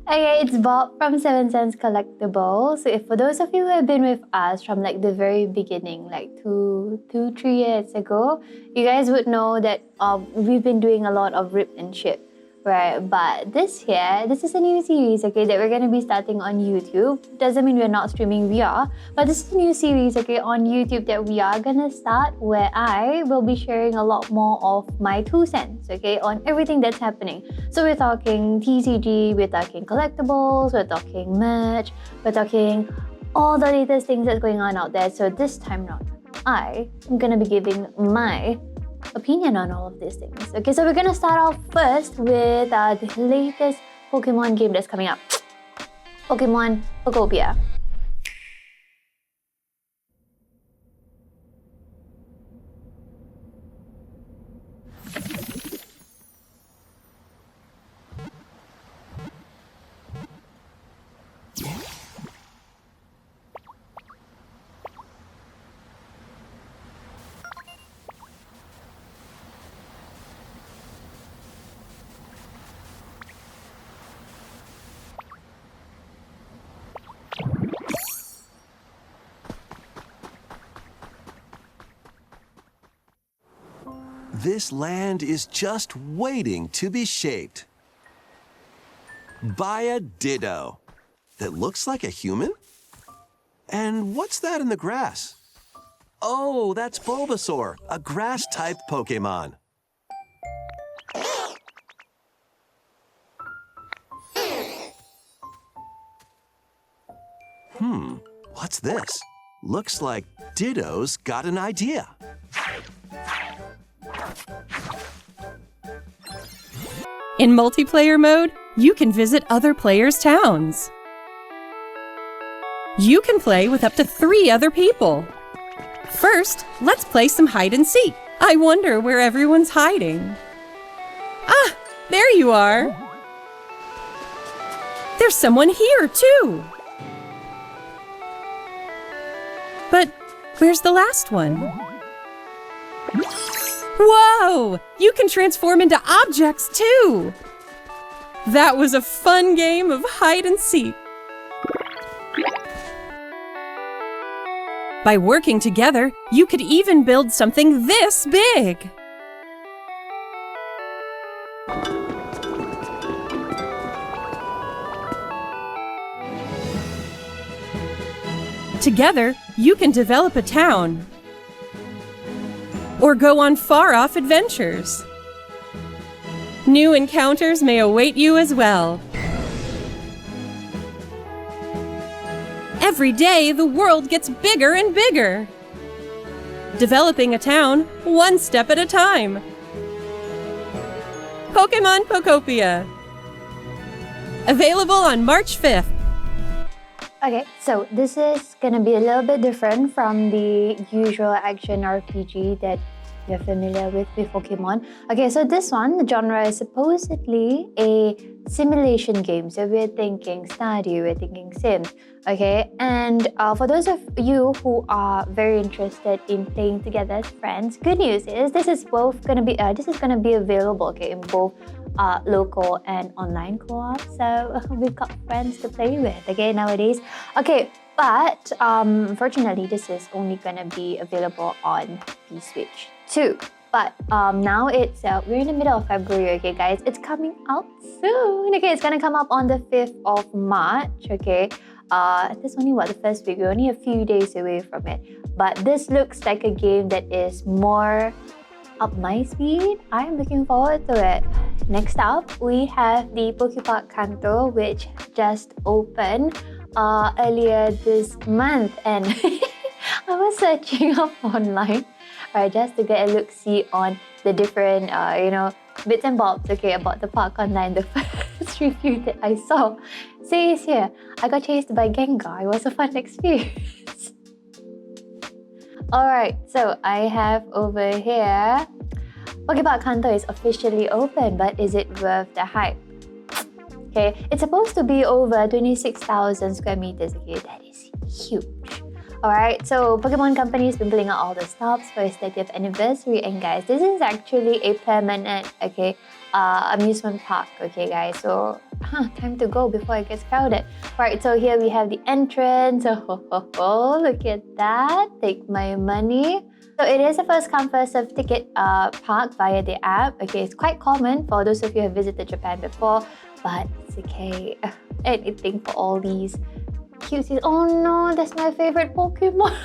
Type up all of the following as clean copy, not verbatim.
Okay, it's Bob from 7 Cents Collectibles. So if for those of you who have been with us from like the very beginning, like 3 years ago, you guys would know that we've been doing a lot of rip and ship, right? But this is a new series, okay, that we're gonna be starting on YouTube. Doesn't mean we're not streaming, we are, but this is a new series, okay, on YouTube that we are gonna start where I will be sharing a lot more of my 2 cents, okay, on everything that's happening. So we're talking TCG, we're talking collectibles, we're talking merch, we're talking all the latest things that's going on out there. So this time around, I am gonna be giving my opinion on all of these things. Okay, so we're gonna start off first with the latest Pokemon game that's coming up, Pokemon Pokopia. This land is just waiting to be shaped by a Ditto that looks like a human? And what's that in the grass? Oh, that's Bulbasaur, a grass-type Pokemon. What's this? Looks like Ditto's got an idea. In multiplayer mode, you can visit other players' towns. You can play with up to 3 other people. First, let's play some hide and seek. I wonder where everyone's hiding. Ah, there you are. There's someone here, too. But where's the last one? Whoa! You can transform into objects, too! That was a fun game of hide and seek. By working together, you could even build something this big! Together, you can develop a town or go on far-off adventures. New encounters may await you as well. Every day, the world gets bigger and bigger. Developing a town, one step at a time. Pokemon Pokopia. Available on March 5th. Okay, so this is gonna be a little bit different from the usual action RPG that you're familiar with Pokemon. Okay, so this one, the genre is supposedly a simulation game. So we're thinking Stardew, we're thinking Sims. Okay, and for those of you who are very interested in playing together as friends, good news is this is gonna be available, okay, in both local and online co-op. So we've got friends to play with, okay, nowadays. Okay, but unfortunately, this is only gonna be available on the Switch too. But now it's we're in the middle of February, okay, guys. It's coming out soon. Okay, it's gonna come up on the 5th of March. Okay, this only the first week. We're only a few days away from it. But this looks like a game that is more up my speed. I'm looking forward to it. Next up, we have the Pokepark Kanto, which just opened earlier this month, and I was searching up online, right, just to get a look-see on the different, bits and bobs, okay, about the park online. The first review that I saw says here, I got chased by Gengar. It was a fun experience. Alright, so I have over here, Pokepark Kanto is officially open, but is it worth the hype? Okay, it's supposed to be over 26,000 square meters, okay, that is huge. Alright, so Pokemon Company has been pulling out all the stops for its 30th anniversary, and guys, this is actually a permanent, okay, amusement park, okay guys, so time to go before it gets crowded. Right, so here we have the entrance. Oh, look at that. Take my money. So it is a first come first serve ticket park via the app. Okay, it's quite common for those of you who have visited Japan before, but it's okay. Anything for all these cuties. Oh no, that's my favorite Pokemon.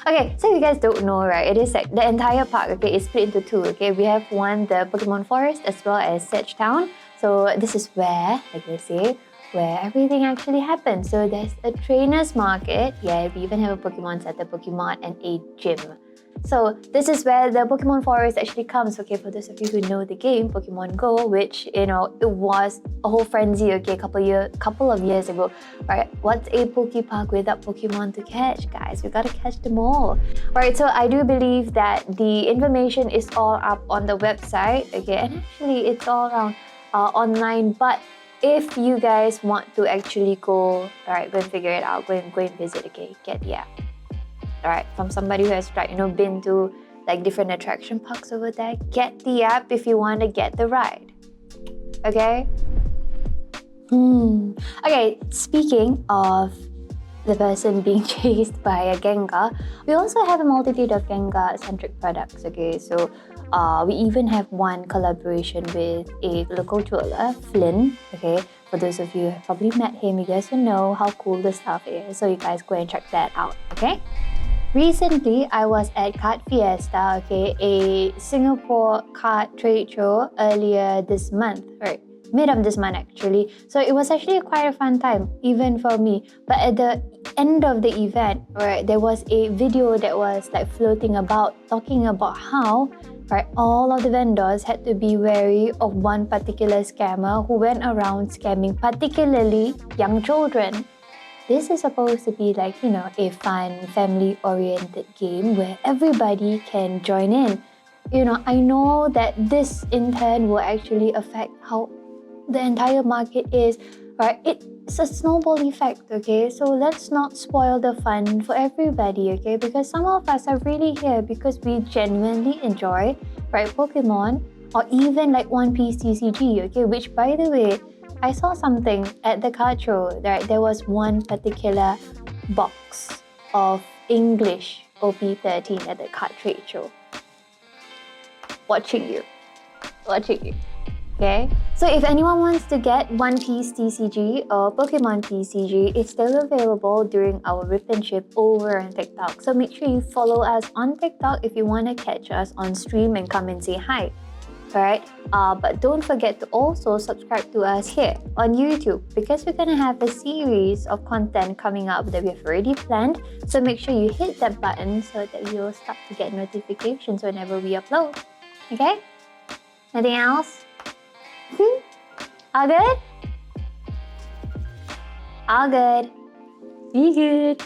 Okay, so if you guys don't know, right, it is like the entire park, okay, is split into two, okay? We have one, the Pokemon Forest, as well as Sedge Town. So this is where, like they say, where everything actually happens. So there's a trainer's market. Yeah, we even have a Pokemon Center, Pokemon, and a gym. So this is where the Pokemon Forest actually comes, okay, for those of you who know the game, Pokemon Go, which, it was a whole frenzy, okay, couple of years ago, right? What's a Pokepark without Pokemon to catch, guys? We gotta catch them all. Right, so I do believe that the information is all up on the website, okay, and actually it's all around online, but if you guys want to actually go, right, go and figure it out, go and visit, okay, get the app. Alright, from somebody who has been to different attraction parks over there, get the app if you want to get the ride. Okay? Okay, speaking of the person being chased by a Gengar, we also have a multitude of Gengar-centric products, okay? So we even have one collaboration with a local jeweler, Flynn, okay? For those of you who have probably met him, you guys will know how cool the stuff is. So you guys go and check that out, okay? Recently, I was at Card Fiesta, okay, a Singapore card trade show earlier this month, right? Mid of this month actually. So it was actually quite a fun time, even for me. But at the end of the event, right, there was a video that was floating about, talking about how, right, all of the vendors had to be wary of one particular scammer who went around scamming particularly young children. This is supposed to be a fun, family-oriented game where everybody can join in. I know that this in turn will actually affect how the entire market is, right? It's a snowball effect, okay? So let's not spoil the fun for everybody, okay? Because some of us are really here because we genuinely enjoy, right, Pokemon, or even One Piece TCG, okay? Which, by the way, I saw something at the card show that there was one particular box of English OP13 at the card trade show. Watching you. Okay? So if anyone wants to get One Piece TCG or Pokemon TCG, it's still available during our Rip and Ship over on TikTok. So make sure you follow us on TikTok if you want to catch us on stream and come and say hi. Alright, but don't forget to also subscribe to us here on YouTube because we're gonna have a series of content coming up that we have already planned. So make sure you hit that button so that you'll start to get notifications whenever we upload. Okay? Anything else? All good? All good. Be good.